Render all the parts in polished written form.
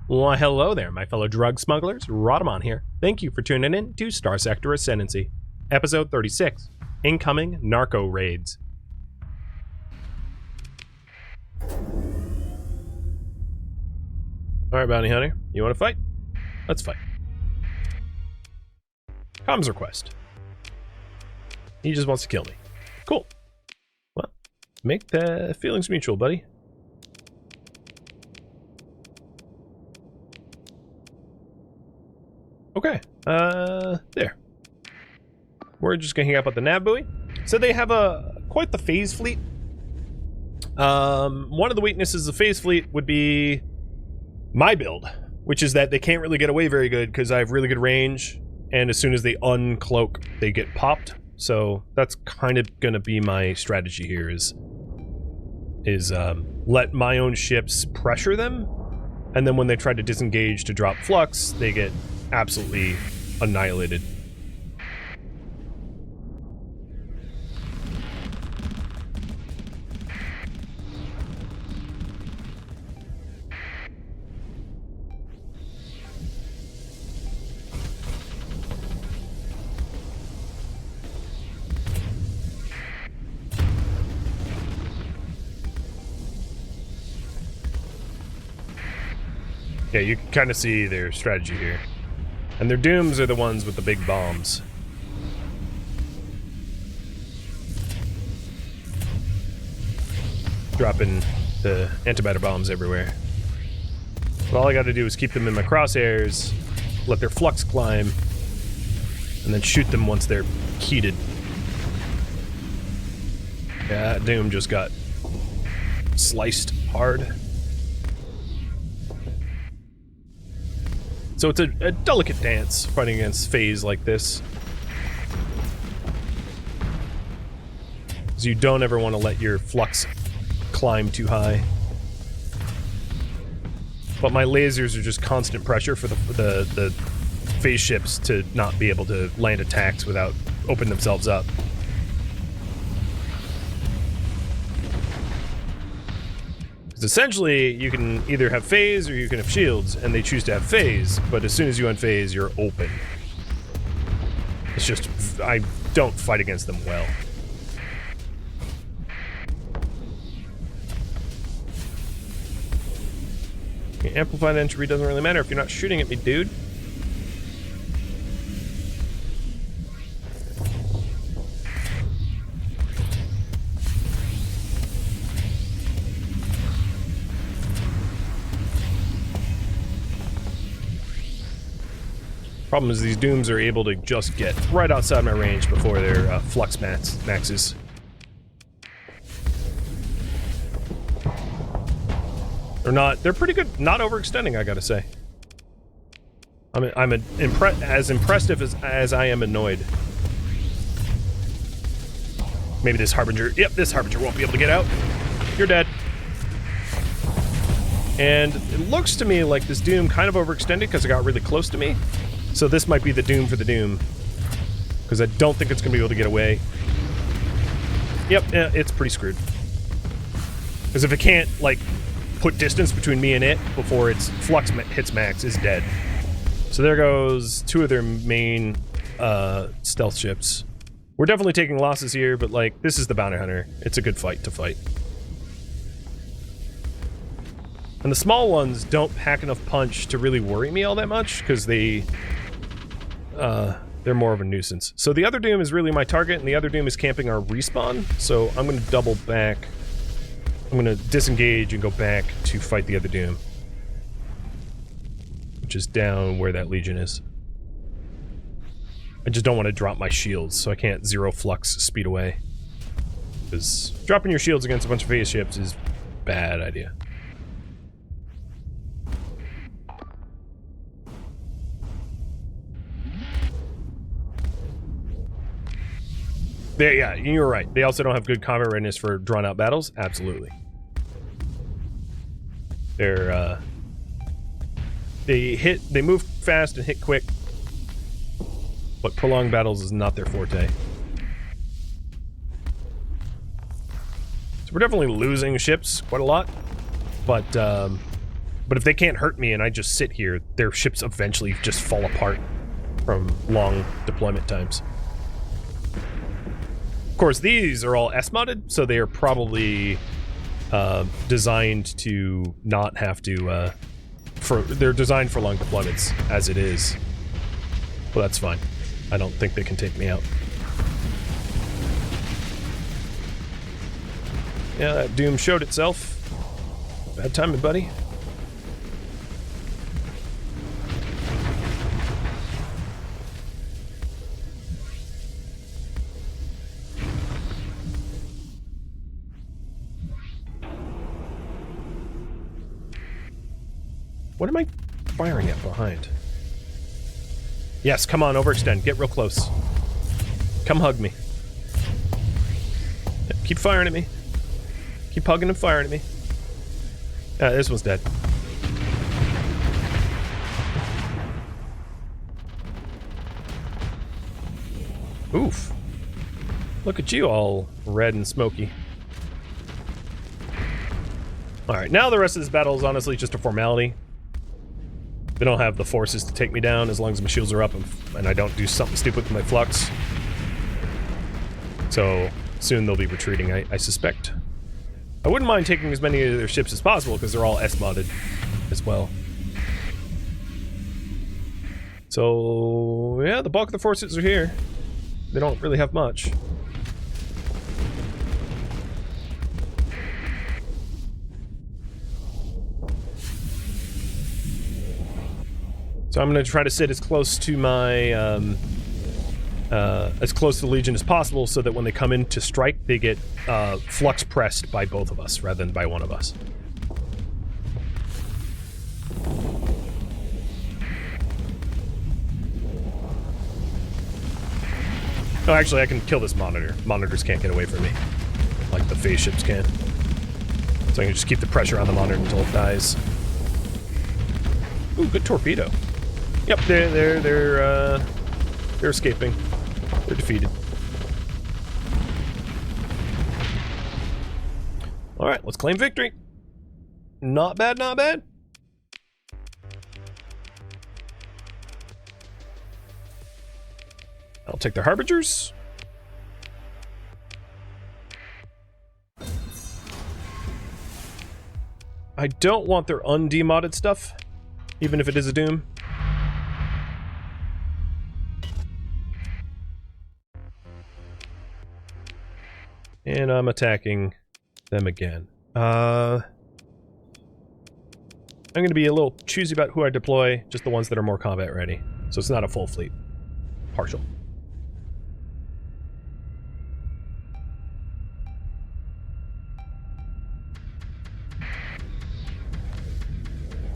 Why, hello there, my fellow drug smugglers. Rhadamant here. Thank you for tuning in to Starsector Ascendancy, Episode 36, Incoming Narco Raids. Alright, bounty hunter, you want to fight? Let's fight. Comms request. He just wants to kill me. Cool. Well, make the feelings mutual, buddy. Okay, there. We're just gonna hang up at the nav buoy. So they have quite the phase fleet. One of the weaknesses of the phase fleet would be my build, which is that they can't really get away very good because I have really good range, and as soon as they uncloak, they get popped. So that's kind of gonna be my strategy here is let my own ships pressure them, and then when they try to disengage to drop flux, they get absolutely annihilated. Yeah, you can kind of see their strategy here. And their dooms are the ones with the big bombs. Dropping the antimatter bombs everywhere. But all I gotta do is keep them in my crosshairs, let their flux climb, and then shoot them once they're heated. Yeah, that doom just got sliced hard. So it's a delicate dance fighting against phase like this. Because you don't ever want to let your flux climb too high. But my lasers are just constant pressure for the phase ships to not be able to land attacks without opening themselves up. Essentially, you can either have phase or you can have shields, and they choose to have phase, but as soon as you unphase, you're open. It's just, I don't fight against them well. Amplified entropy doesn't really matter if you're not shooting at me, dude. Problem is these dooms are able to just get right outside my range before their flux maxes. They're pretty good, not overextending, I gotta say. I'm as impressive as I am annoyed. Maybe this Harbinger, yep, this Harbinger won't be able to get out. You're dead. And it looks to me like this doom kind of overextended because it got really close to me. So this might be the doom for the doom. Because I don't think it's going to be able to get away. Yep, it's pretty screwed. Because if it can't, like, put distance between me and it before its flux hits max, it's dead. So there goes two of their main stealth ships. We're definitely taking losses here, but, like, this is the bounty hunter. It's a good fight to fight. And the small ones don't pack enough punch to really worry me all that much, because they're more of a nuisance. So the other doom is really my target, and the other doom is camping our respawn, so I'm going to double back. I'm going to disengage and go back to fight the other doom. Which is down where that Legion is. I just don't want to drop my shields, so I can't zero flux speed away. Because dropping your shields against a bunch of phase ships is a bad idea. Yeah, you're right. They also don't have good combat readiness for drawn-out battles. Absolutely. They move fast and hit quick, but prolonged battles is not their forte. So we're definitely losing ships quite a lot, but But if they can't hurt me and I just sit here, their ships eventually just fall apart from long deployment times. Of course, these are all S-modded, so they are probably designed to not have to, they're designed for long deployments as it is. Well, that's fine. I don't think they can take me out. Yeah, that Doom showed itself. Bad timing, buddy. What am I firing at behind? Yes, come on, overextend. Get real close. Come hug me. Keep firing at me. Keep hugging and firing at me. This one's dead. Oof. Look at you, all red and smoky. Alright, now the rest of this battle is honestly just a formality. They don't have the forces to take me down as long as my shields are up and I don't do something stupid with my flux. So, soon they'll be retreating, I suspect. I wouldn't mind taking as many of their ships as possible because they're all S-modded as well. So, yeah, the bulk of the forces are here. They don't really have much. So I'm going to try to sit as close to my, as close to the Legion as possible so that when they come in to strike, they get flux pressed by both of us rather than by one of us. Oh, actually, I can kill this monitor. Monitors can't get away from me, like the phase ships can. So I can just keep the pressure on the monitor until it dies. Ooh, good torpedo. Yep, they're escaping. They're defeated. All right, let's claim victory. Not bad, not bad. I'll take their harbingers. I don't want their undemodded stuff, even if it is a Doom. And I'm attacking them again. I'm going to be a little choosy about who I deploy, just the ones that are more combat ready. So it's not a full fleet. Partial.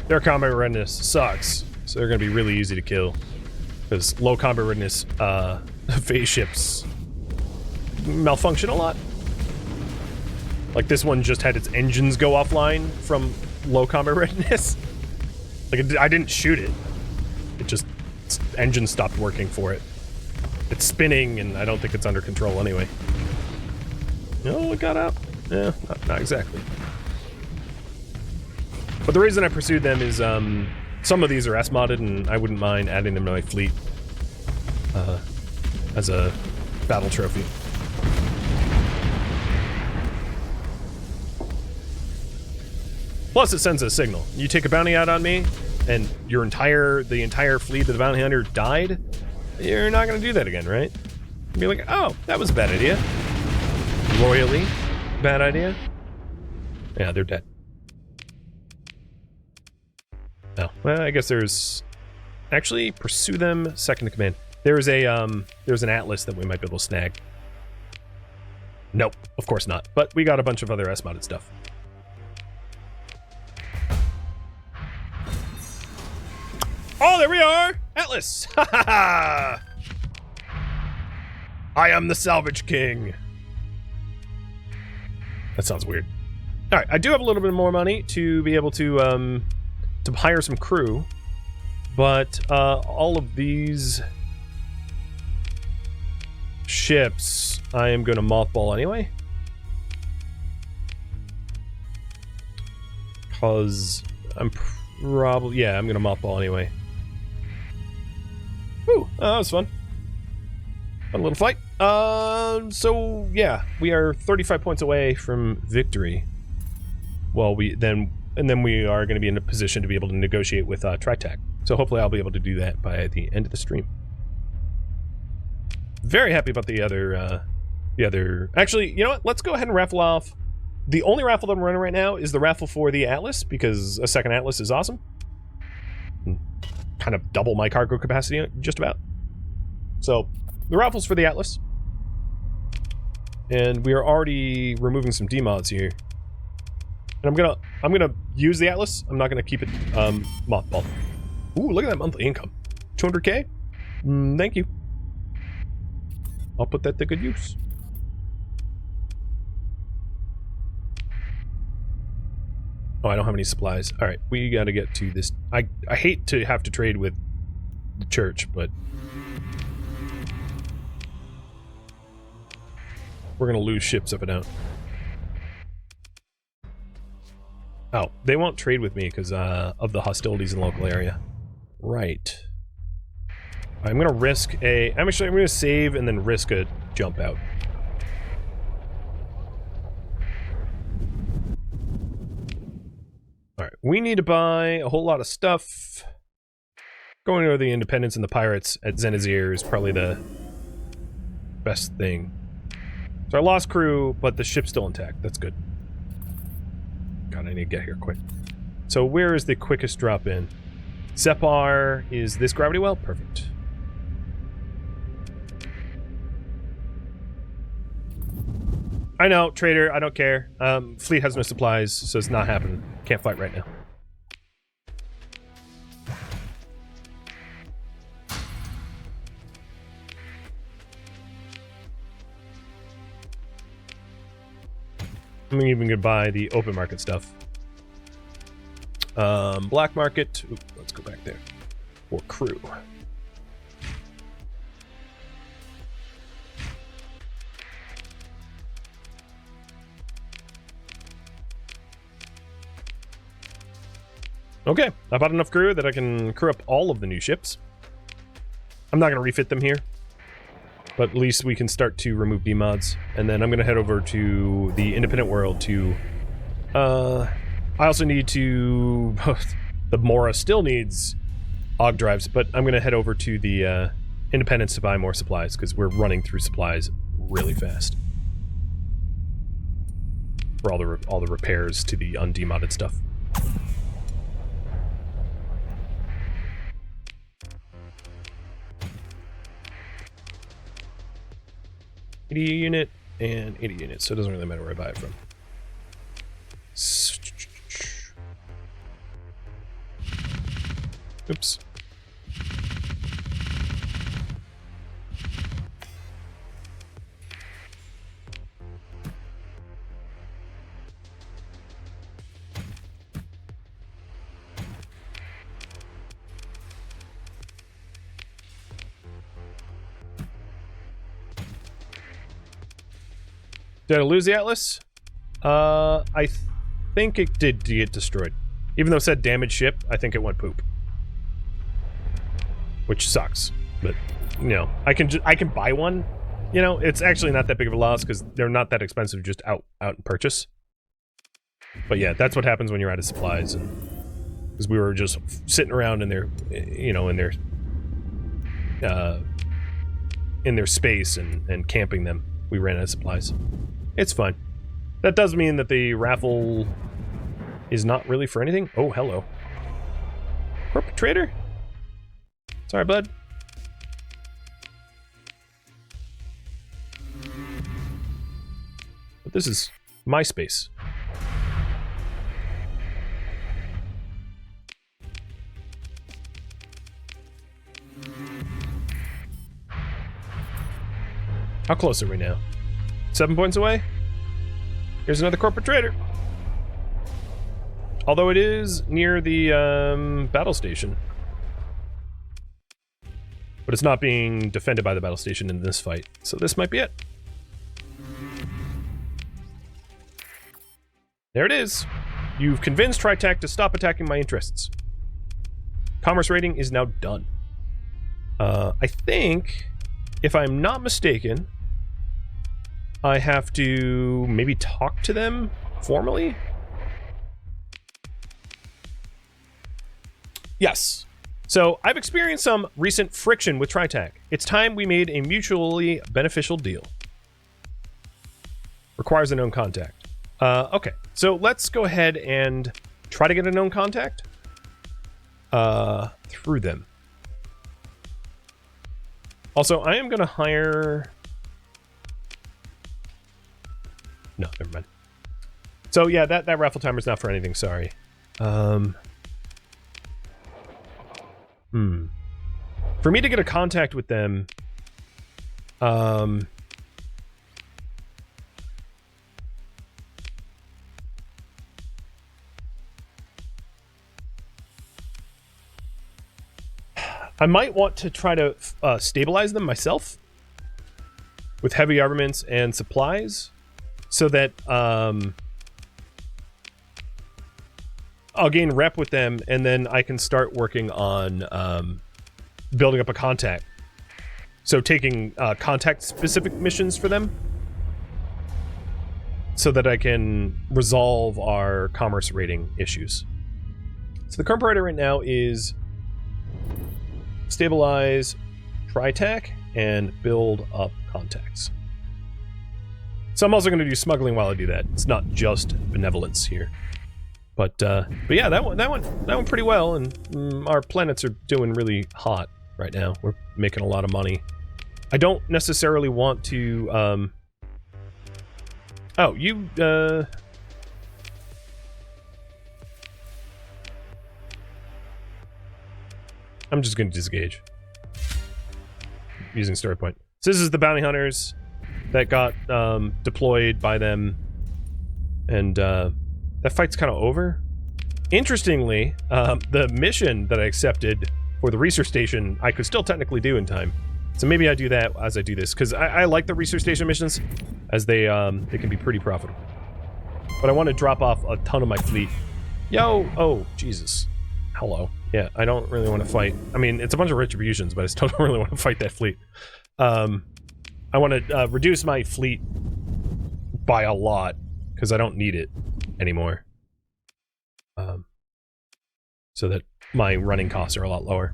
Their combat readiness sucks, so they're going to be really easy to kill. Because low combat readiness phase ships malfunction a lot. Like this one just had its engines go offline from low combat readiness. Like I didn't shoot it. It just, its engine stopped working for it. It's spinning and I don't think it's under control anyway. No, it got out. Yeah, not exactly. But the reason I pursued them is some of these are S-modded and I wouldn't mind adding them to my fleet as a battle trophy. Plus, it sends a signal. You take a bounty out on me, and the entire fleet of the bounty hunter died. You're not going to do that again, right? You'd be like, oh, that was a bad idea. Royally bad idea. Yeah, they're dead. Oh, well, I guess there's actually pursue them. Second in command. There's an atlas that we might be able to snag. Nope, of course not. But we got a bunch of other S-modded stuff. Oh, there we are! Atlas! Ha ha ha! I am the Salvage King. That sounds weird. Alright, I do have a little bit more money to be able to hire some crew. But, all of these ships, I am going to mothball anyway. Because probably... Yeah, I'm gonna mothball anyway. Whew, that was fun. Fun little fight. So, yeah, we are 35 points away from victory. Well, we then we are going to be in a position to be able to negotiate with Tritac. So hopefully I'll be able to do that by the end of the stream. Very happy about the other... Actually, you know what? Let's go ahead and raffle off. The only raffle that I'm running right now is the raffle for the Atlas, because a second Atlas is awesome. Kind of double my cargo capacity, just about. So, the raffle's for the Atlas. And we are already removing some demods here. And I'm gonna use the Atlas. I'm not gonna keep it mothballed. Ooh, look at that monthly income. 200k? Thank you. I'll put that to good use. Oh, I don't have any supplies. Alright, we gotta get to this. I hate to have to trade with the church, but... we're gonna lose ships if I don't. Oh, they won't trade with me because of the hostilities in the local area. Right. I'm gonna risk a... I'm gonna save and then risk a jump out. Alright, we need to buy a whole lot of stuff. Going over the Independence and the Pirates at Zenazir is probably the best thing. So I lost crew, but the ship's still intact. That's good. God, I need to get here quick. So where is the quickest drop in? Separ is this gravity well? Perfect. I know, trader, I don't care. Fleet has no supplies, so it's not happening. Can't fight right now. I'm even gonna buy the open market stuff. Black market. Ooh, let's go back there. For crew. Okay, I bought enough crew that I can crew up all of the new ships. I'm not going to refit them here, but at least we can start to remove demods. And then I'm going to head over to the independent world to... I also need to... the Mora still needs AUG drives, but I'm going to head over to the Independence to buy more supplies, because we're running through supplies really fast. For all the repairs to the undemodded stuff. Unit and 80 units, so it doesn't really matter where I buy it from. Oops. Did I lose the Atlas? I think it did get destroyed. Even though it said damaged ship, I think it went poop. Which sucks. But, you know, I can buy one. You know, it's actually not that big of a loss because they're not that expensive just out and purchase. But yeah, that's what happens when you're out of supplies. And because we were just sitting around in their, you know, in their space and camping them. We ran out of supplies. It's fine. That does mean that the raffle is not really for anything. Oh, hello. Perpetrator? Sorry, bud. But this is my space. How close are we now? 7 points away? Here's another corporate trader. Although it is near the battle station. But it's not being defended by the battle station in this fight. So this might be it. There it is. You've convinced Tritac to stop attacking my interests. Commerce rating is now done. I think, if I'm not mistaken, I have to maybe talk to them formally? Yes. So, I've experienced some recent friction with TriTac. It's time we made a mutually beneficial deal. Requires a known contact. Okay. So, let's go ahead and try to get a known contact through them. Also, I am going to hire... No, never mind. So, yeah, that raffle timer's not for anything, sorry. For me to get a contact with them... I might want to try to stabilize them myself with heavy armaments and supplies so that I'll gain rep with them, and then I can start working on building up a contact. So taking contact-specific missions for them so that I can resolve our commerce rating issues. So the current priority right now is stabilize TriTac and build up contacts. So I'm also going to do smuggling while I do that. It's not just benevolence here. But yeah, that went pretty well, and our planets are doing really hot right now. We're making a lot of money. I don't necessarily want to oh, you I'm just going to disengage using story point. So this is the bounty hunters that got deployed by them, and that fight's kind of over. Interestingly, the mission that I accepted for the research station, I could still technically do in time. So maybe I do that as I do this, because I like the research station missions, as they can be pretty profitable. But I want to drop off a ton of my fleet. Yo! Oh, Jesus. Hello. Yeah, I don't really want to fight. I mean, it's a bunch of retributions, but I still don't really want to fight that fleet. I want to reduce my fleet by a lot, because I don't need it anymore. So that my running costs are a lot lower.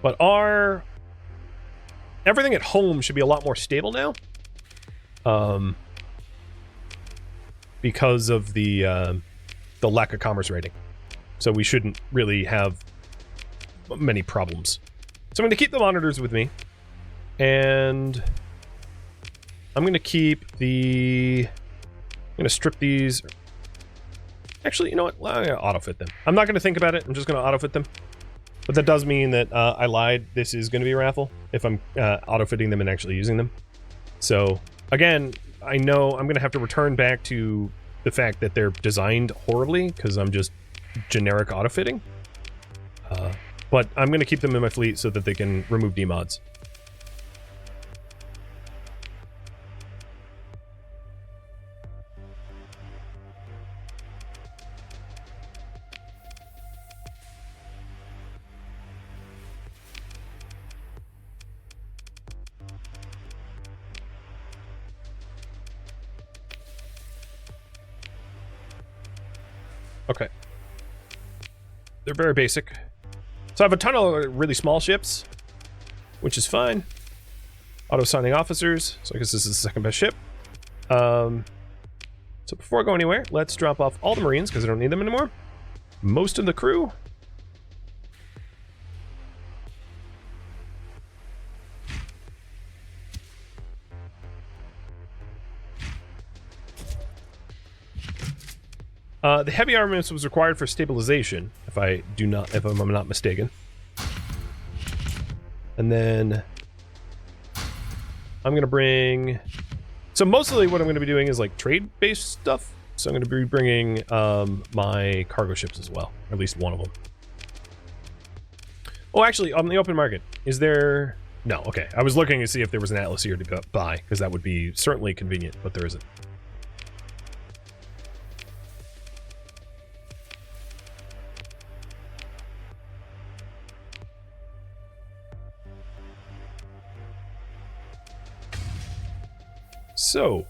But everything at home should be a lot more stable now. Because of the lack of commerce rating. So we shouldn't really have many problems. So I'm going to keep the monitors with me. And I'm going to keep I'm going to strip these. Actually, you know what? I'm going to auto-fit them. I'm not going to think about it. I'm just going to auto-fit them. But that does mean that I lied. This is going to be a raffle if I'm auto-fitting them and actually using them. So, again, I know I'm going to have to return back to the fact that they're designed horribly because I'm just generic auto-fitting. But I'm going to keep them in my fleet so that they can remove demods. Okay. They're very basic. So I have a ton of really small ships, which is fine. Auto-signing officers, so I guess this is the second best ship. So before I go anywhere, let's drop off all the Marines, because I don't need them anymore. Most of the crew. The heavy armaments was required for stabilization, if I'm not mistaken. And then I'm gonna bring. So mostly, what I'm gonna be doing is like trade-based stuff. So I'm gonna be bringing my cargo ships as well, or at least one of them. Oh, actually, on the open market, is there? No. Okay, I was looking to see if there was an Atlas here to buy, because that would be certainly convenient, but there isn't. So,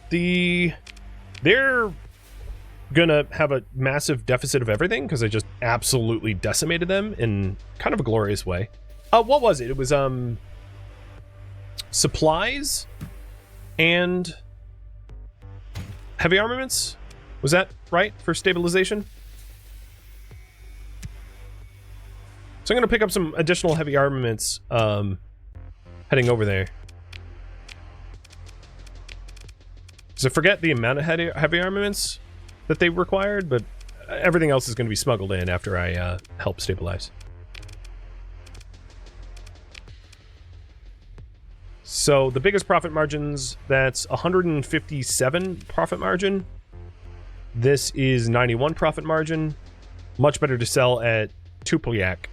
they're gonna have a massive deficit of everything because I just absolutely decimated them in kind of a glorious way. What was it? It was supplies and heavy armaments. Was that right for stabilization? So I'm gonna pick up some additional heavy armaments heading over there. So forget the amount of heavy armaments that they required, but everything else is going to be smuggled in after I help stabilize. So the biggest profit margins, that's 157 profit margin. This is 91 profit margin. Much better to sell at Tupliak,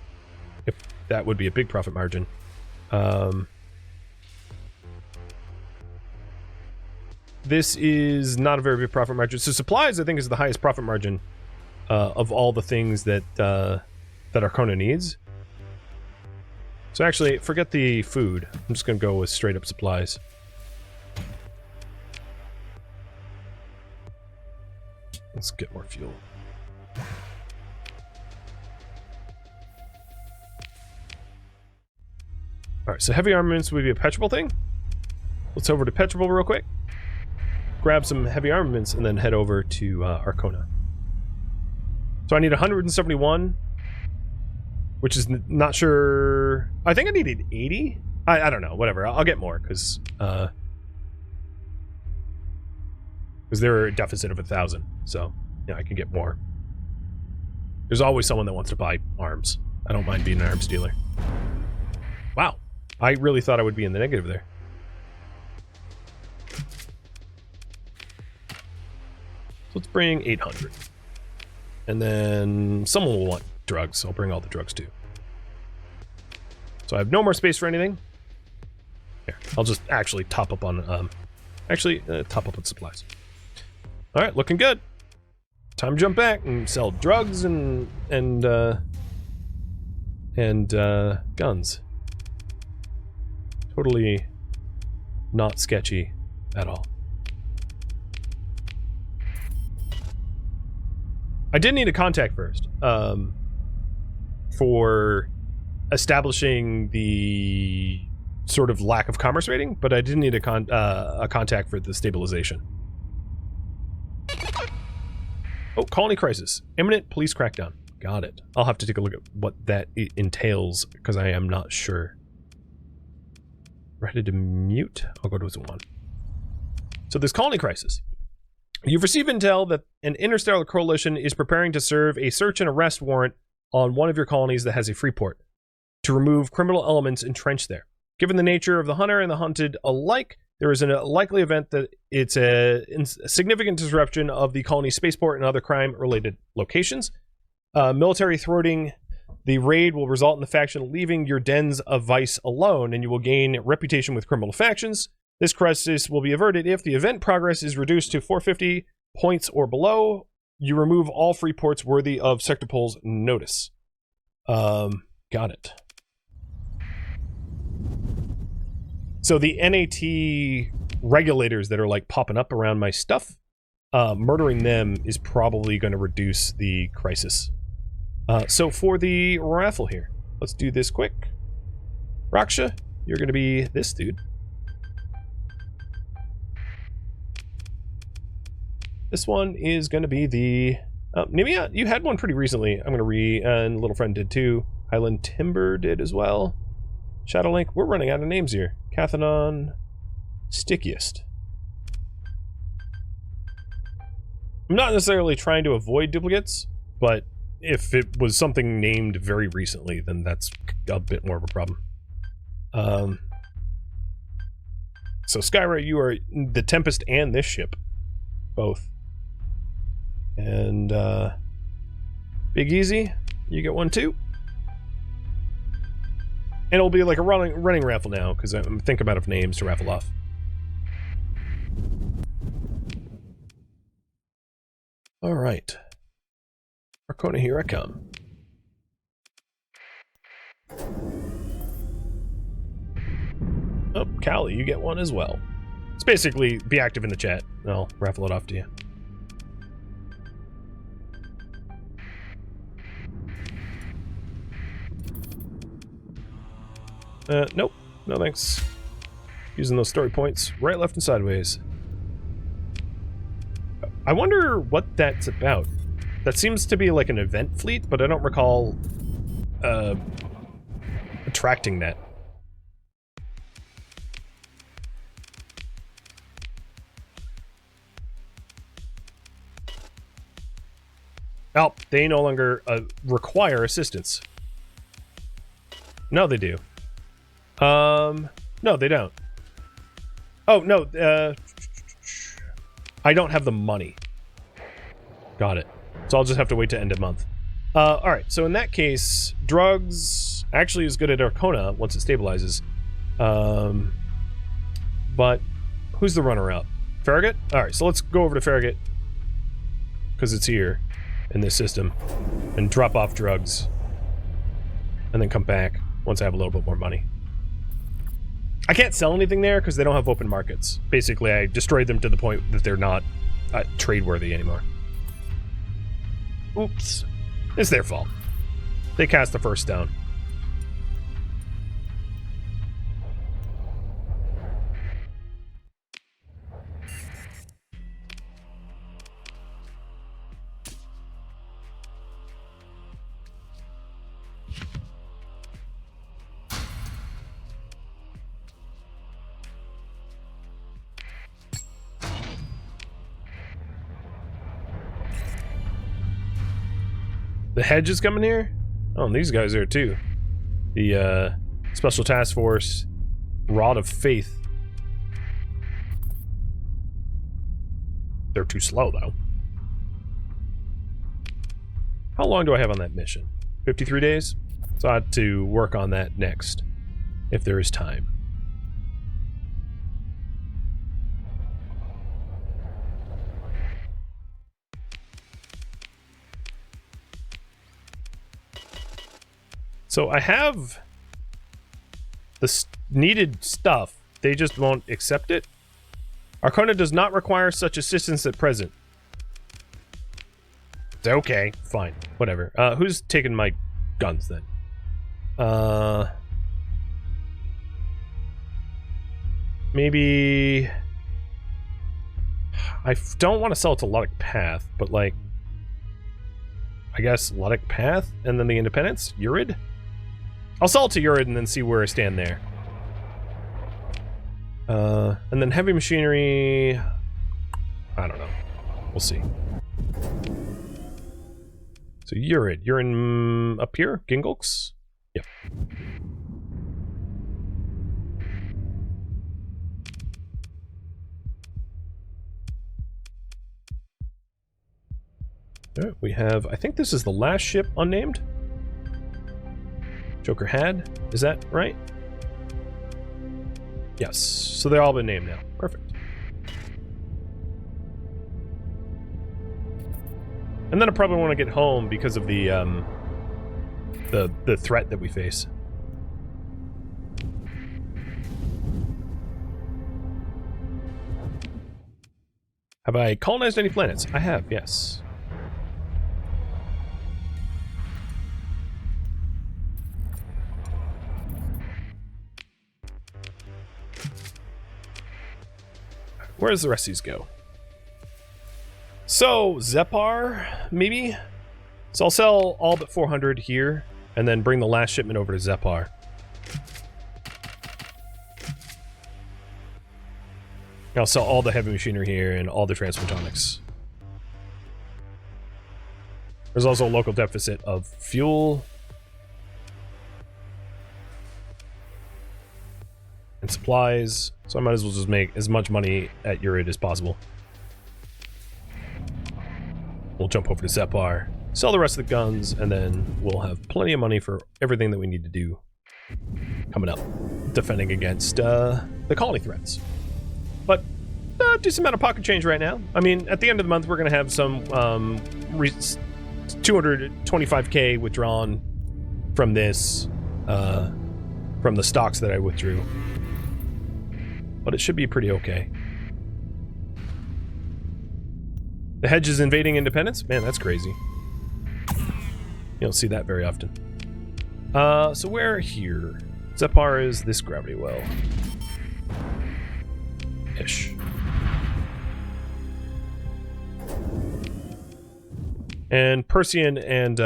if that would be a big profit margin. This is not a very big profit margin. So supplies, I think, is the highest profit margin of all the things that that Arcona needs. So actually, forget the food. I'm just going to go with straight up supplies. Let's get more fuel. Alright, so heavy armaments would be a petrable thing. Let's over to petrable real quick. Grab some heavy armaments and then head over to Arcona. So I need 171, which is not sure. I think I needed 80. I don't know. Whatever. I'll get more because they're a deficit of 1,000. So yeah, I can get more. There's always someone that wants to buy arms. I don't mind being an arms dealer. Wow, I really thought I would be in the negative there. Let's bring 800. And then someone will want drugs, so I'll bring all the drugs too. So I have no more space for anything. Here, I'll just actually top up on, top up on supplies. All right, looking good. Time to jump back and sell drugs and guns. Totally not sketchy at all. I did need a contact first for establishing the sort of lack of commerce rating, but I didn't need a contact for the stabilization. Oh, colony crisis. Imminent police crackdown. Got it. I'll have to take a look at what that entails because I am not sure. Ready to mute? I'll go to zone 1. So this colony crisis. You've received intel that an interstellar coalition is preparing to serve a search and arrest warrant on one of your colonies that has a free port to remove criminal elements entrenched there. Given the nature of the hunter and the hunted alike, there is a likely event that it's a significant disruption of the colony's spaceport and other crime-related locations. Military thwarting the raid will result in the faction leaving your dens of vice alone, and you will gain reputation with criminal factions. This crisis will be averted if the event progress is reduced to 450 points or below. You remove all free ports worthy of Sector Pool's notice. Got it. So the NAT regulators that are like popping up around my stuff, murdering them is probably going to reduce the crisis. So for the raffle here, let's do this quick. Raksha, you're going to be this dude. This one is going to be the... Nimia, you had one pretty recently. I'm going to and Little Friend did too. Highland Timber did as well. Shadowlink, we're running out of names here. Cathanon, Stickiest. I'm not necessarily trying to avoid duplicates, but if it was something named very recently, then that's a bit more of a problem. So Skyra, you are the Tempest and this ship. Both. And Big Easy, you get one too. And it'll be like a running raffle now, because I'm thinking out of names to raffle off. Alright. Arcona, here I come. Oh, Callie, you get one as well. It's basically be active in the chat. I'll raffle it off to you. Nope. No thanks. Using those story points. Right, left, and sideways. I wonder what that's about. That seems to be like an event fleet, but I don't recall attracting that. Oh, they no longer require assistance. No, they do. No, they don't. Oh, no, I don't have the money. Got it. So I'll just have to wait to end of month. Alright, so in that case, drugs actually is good at Arcona once it stabilizes. But who's the runner-up? Farragut? Alright, so let's go over to Farragut, because it's here in this system, and drop off drugs, and then come back once I have a little bit more money. I can't sell anything there because they don't have open markets. Basically, I destroyed them to the point that they're not trade-worthy anymore. Oops. It's their fault. They cast the first stone. The hedge is coming here? Oh, and these guys are too. The Special Task Force Rod of Faith. They're too slow, though. How long do I have on that mission? 53 days? So I have to work on that next, if there is time. So I have the needed stuff, they just won't accept it. Arcona does not require such assistance at present. Okay, fine, whatever. Who's taking my guns then? Maybe... I don't want to sell it to Luddic Path, but like... I guess Luddic Path, and then the Independence? Urid? I'll sell it to Urid and then see where I stand there. And then heavy machinery... I don't know. We'll see. So Urid, you're in up here? Gingolks? Yep. Alright, we have... I think this is the last ship unnamed? Joker had? Is that right? Yes. So they've all been named now. Perfect. And then I probably want to get home because of the threat that we face. Have I colonized any planets? I have, yes. Where does the rest of these go? So, Zepar, maybe? So I'll sell all but 400 here, and then bring the last shipment over to Zepar. I'll sell all the heavy machinery here and all the transphotonics. There's also a local deficit of fuel and supplies, so I might as well just make as much money at Urid as possible. We'll jump over to Zepar, sell the rest of the guns, and then we'll have plenty of money for everything that we need to do coming up, defending against the colony threats. But decent amount of pocket change right now. I mean, at the end of the month, we're going to have some 225k withdrawn from this, from the stocks that I withdrew. But it should be pretty okay. The hedge is invading Independence? Man, that's crazy. You don't see that very often. So where here? Zepar is this gravity well. Ish. And Persian and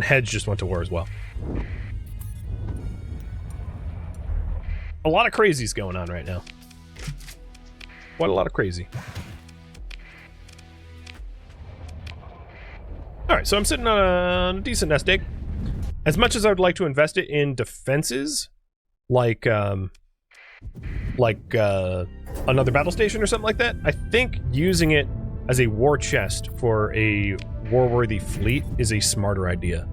Hedge just went to war as well. A lot of crazies going on right now. What a lot of crazy. Alright, so I'm sitting on a decent nest egg. As much as I would like to invest it in defenses, like another battle station or something like that, I think using it as a war chest for a war-worthy fleet is a smarter idea,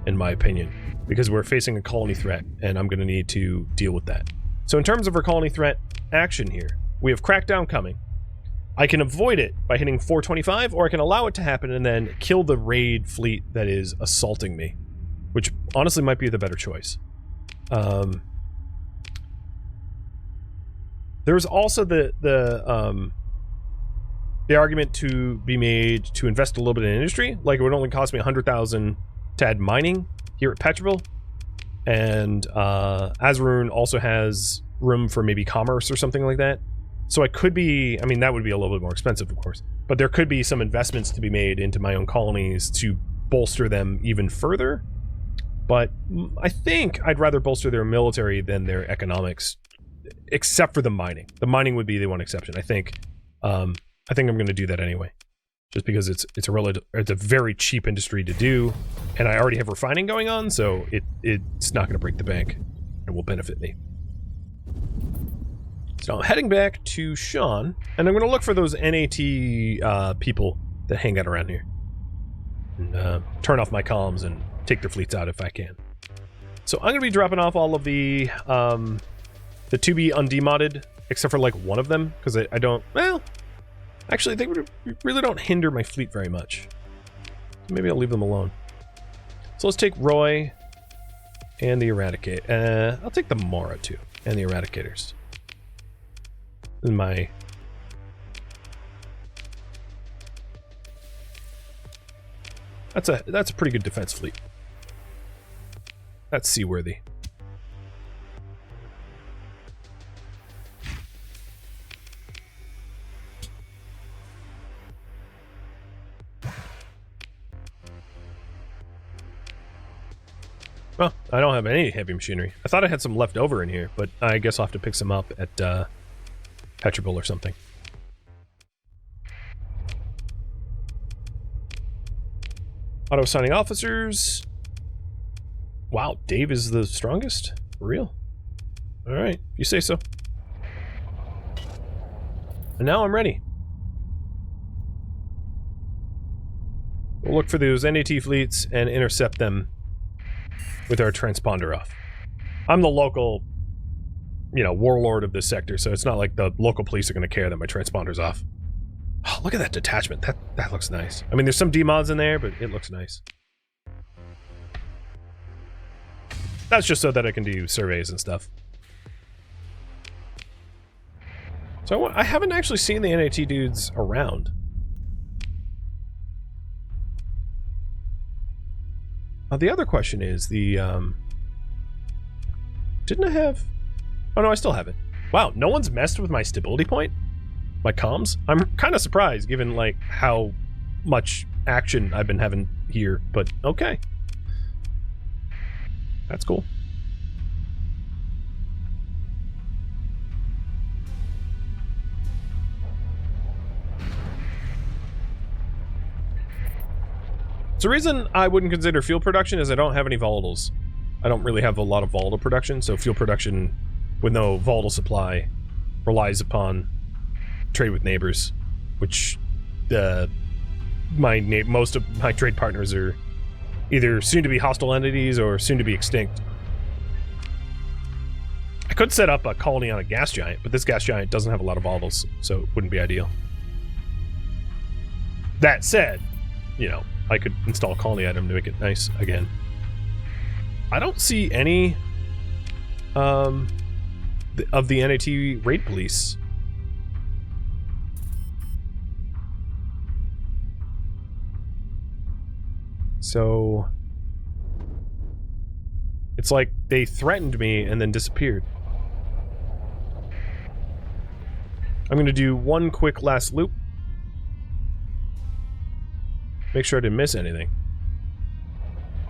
in my opinion, because we're facing a colony threat, and I'm going to need to deal with that. So in terms of our colony threat action here, we have Crackdown coming. I can avoid it by hitting 425, or I can allow it to happen and then kill the raid fleet that is assaulting me, which honestly might be the better choice. There's also the argument to be made to invest a little bit in industry. Like, it would only cost me 100,000 to add mining here at Petreville, and Azarun also has room for maybe commerce or something like that. So I could be, I mean, that would be a little bit more expensive, of course, but there could be some investments to be made into my own colonies to bolster them even further. But I think I'd rather bolster their military than their economics, except for the mining. The mining would be the one exception. I think I'm going to do that anyway, just because it's a very cheap industry to do, and I already have refining going on, so it's not going to break the bank. It will benefit me. So I'm heading back to Sean, and I'm going to look for those NAT people that hang out around here, and turn off my comms and take their fleets out if I can. So I'm going to be dropping off all of the to be undemodded, except for like one of them, because I don't, well, actually they really don't hinder my fleet very much. Maybe I'll leave them alone. So let's take Roy and the Eradicate. I'll take the Mora too, and the Eradicators. In my... That's a pretty good defense fleet. That's seaworthy. Well, I don't have any heavy machinery. I thought I had some left over in here, but I guess I'll have to pick some up at Petreville or something. Auto-assigning officers. Wow, Dave is the strongest? For real? Alright, you say so. And now I'm ready. We'll look for those NAT fleets and intercept them with our transponder off. I'm the local, you know, warlord of this sector, so it's not like the local police are going to care that my transponder's off. Oh, look at that detachment. That looks nice. I mean, there's some demods in there, but it looks nice. That's just so that I can do surveys and stuff. So I haven't actually seen the NAT dudes around. The other question is the, didn't I have... Oh no, I still have it. Wow, no one's messed with my stability point? My comms? I'm kind of surprised, given, like, how much action I've been having here, but okay. That's cool. So the reason I wouldn't consider fuel production is I don't have any volatiles. I don't really have a lot of volatile production, so fuel production with no volatile supply relies upon trade with neighbors, which most of my trade partners are either soon to be hostile entities or soon to be extinct. I could set up a colony on a gas giant, but this gas giant doesn't have a lot of volatiles, so it wouldn't be ideal. That said, you know, I could install a colony item to make it nice again. I don't see any of the NAT raid police. So it's like they threatened me and then disappeared. I'm going to do one quick last loop. Make sure I didn't miss anything.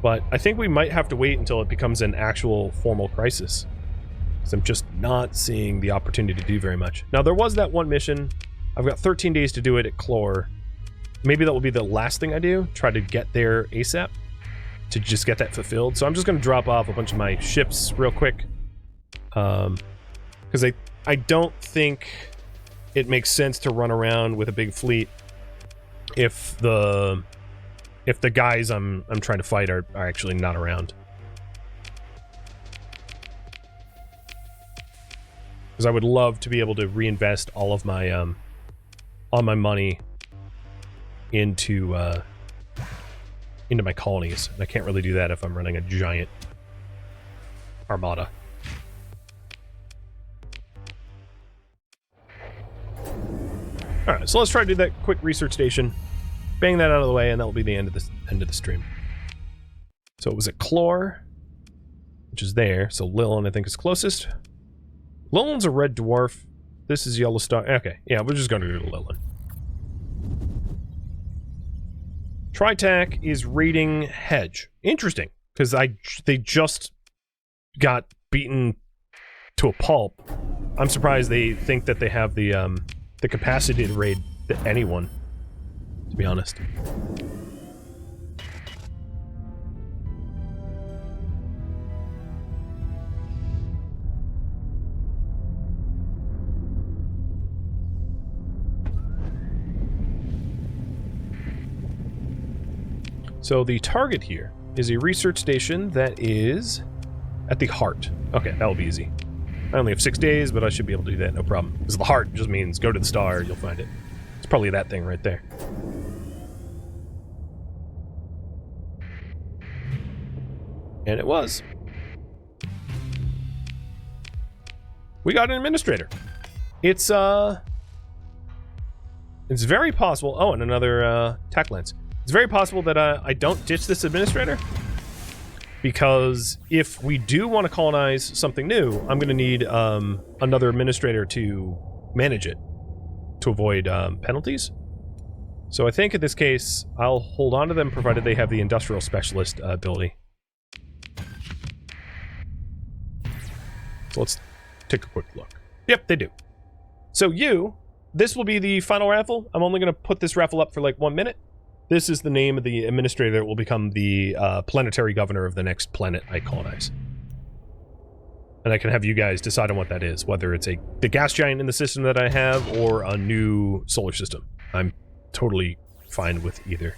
But I think we might have to wait until it becomes an actual formal crisis. Because I'm just not seeing the opportunity to do very much. Now, there was that one mission. I've got 13 days to do it at Chlor. Maybe that will be the last thing I do. Try to get there ASAP. To just get that fulfilled. So I'm just going to drop off a bunch of my ships real quick. Because I don't think it makes sense to run around with a big fleet if the guys I'm trying to fight are actually not around. Because I would love to be able to reinvest all of my all my money into my colonies. And I can't really do that if I'm running a giant armada. Alright, so let's try to do that quick research station. Bang that out of the way, and that'll be the end of the stream. So it was at Chlor, which is there. So Lilin, I think, is closest. Lilin's a red dwarf. This is Yellow Star. Okay, yeah, we're just going to go to Lilin. Tritac is raiding Hedge. Interesting, because they just got beaten to a pulp. I'm surprised they think that they have the capacity to raid anyone, to be honest. So the target here is a research station that is at the heart. Okay, that'll be easy. I only have 6 days, but I should be able to do that, no problem. Because the heart just means go to the star, you'll find it. It's probably that thing right there. And it was. We got an administrator. It's very possible. Oh, and another tech lens. It's very possible that I don't ditch this administrator. Because if we do want to colonize something new, I'm going to need another administrator to manage it to avoid penalties. So I think in this case, I'll hold on to them provided they have the industrial specialist ability. So let's take a quick look. Yep, they do. So this will be the final raffle. I'm only going to put this raffle up for like 1 minute. This is the name of the administrator that will become the planetary governor of the next planet I colonize. And I can have you guys decide on what that is, whether it's the gas giant in the system that I have or a new solar system. I'm totally fine with either.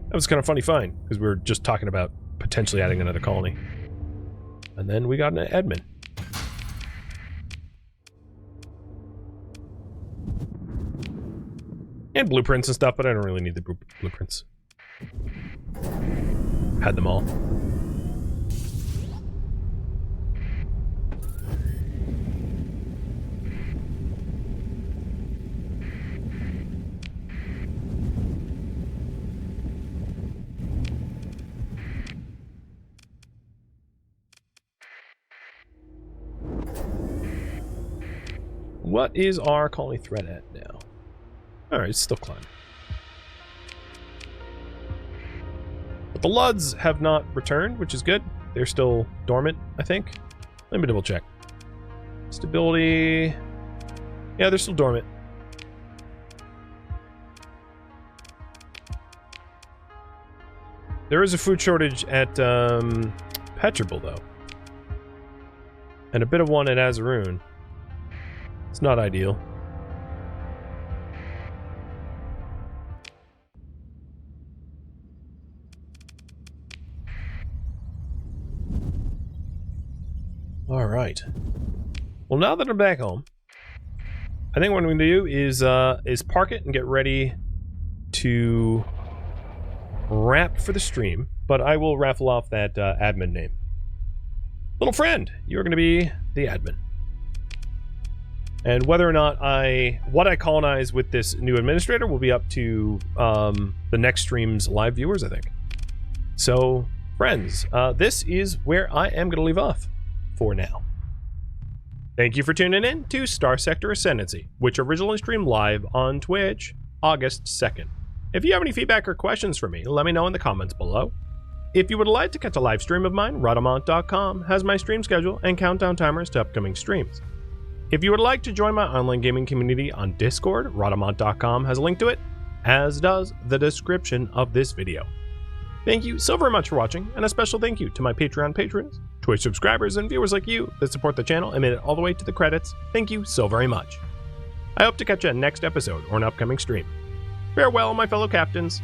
That was kind of funny find, because we were just talking about potentially adding another colony. And then we got an admin. And blueprints and stuff, but I don't really need the blueprints. Had them all. What is our colony threat at now? Alright, it's still climbing. But the Luds have not returned, which is good. They're still dormant, I think. Let me double check. Stability... Yeah, they're still dormant. There is a food shortage at Petrable, though. And a bit of one at Azaroon. It's not ideal. Alright. Well, now that I'm back home, I think what I'm going to do is park it and get ready to wrap for the stream, but I will raffle off that admin name. Little friend, you're going to be the admin. And whether or not what I colonize with this new administrator will be up to the next stream's live viewers, I think. So, friends, this is where I am going to leave off for now. Thank you for tuning in to Starsector Ascendancy, which originally streamed live on Twitch, August 2nd. If you have any feedback or questions for me, let me know in the comments below. If you would like to catch a live stream of mine, Rhadamant.com has my stream schedule and countdown timers to upcoming streams. If you would like to join my online gaming community on Discord, Rhadamant.com has a link to it, as does the description of this video. Thank you so very much for watching, and a special thank you to my Patreon patrons, Twitch subscribers, and viewers like you that support the channel and made it all the way to the credits. Thank you so very much. I hope to catch you at next episode or an upcoming stream. Farewell, my fellow captains.